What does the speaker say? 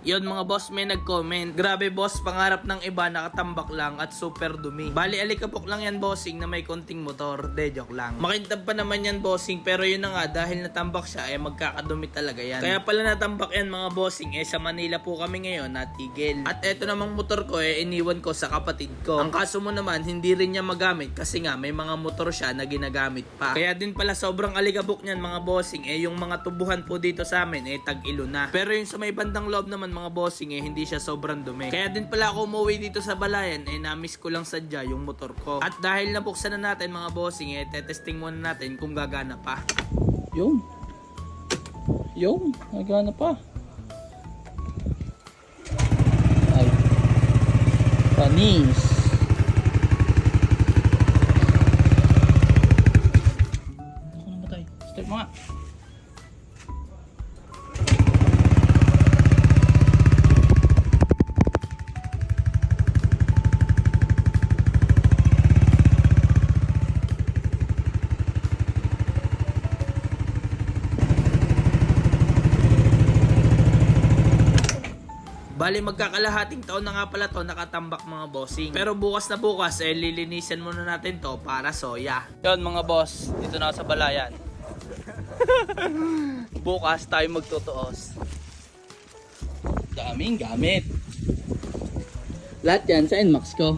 Yon mga boss, may nag-comment. Grabe boss, pangarap ng iba nakatambak lang at super dumi. Bali alikabok lang yan bossing na may konting motor. De, joke lang. Makintab pa naman yan bossing, pero yun na nga, dahil natambak siya magkakadumi talaga yan. Kaya pala natambak yan mga bossing, sa Manila po kami ngayon natigil. At eto namang motor ko iniwan ko sa kapatid ko. Ang kaso mo naman, hindi rin niya magamit kasi nga may mga motor siya na ginagamit pa. Kaya din pala sobrang alikabok niyan mga bossing, yung mga tubuhan po dito sa amin tag-ilo na. Pero yung sa may bandang loob naman mga bossing hindi siya sobrang dumi. Kaya din pala ako umuwi dito sa Balayan na-miss ko lang sadya yung motor ko. At dahil nabuksan na natin mga bossing testing muna natin kung gagana pa. Yung gagana pa. Ay, panis. Ako na matay. Start mo nga. Bali magkakalahating taon na nga pala to nakatambak mga bossing. Pero bukas na bukas lilinisan muna natin to para soya. Yon mga boss, dito na ako sa Balayan. Bukas tayo magtutuos. Daming gamit. Lahat yan sa NMAX ko.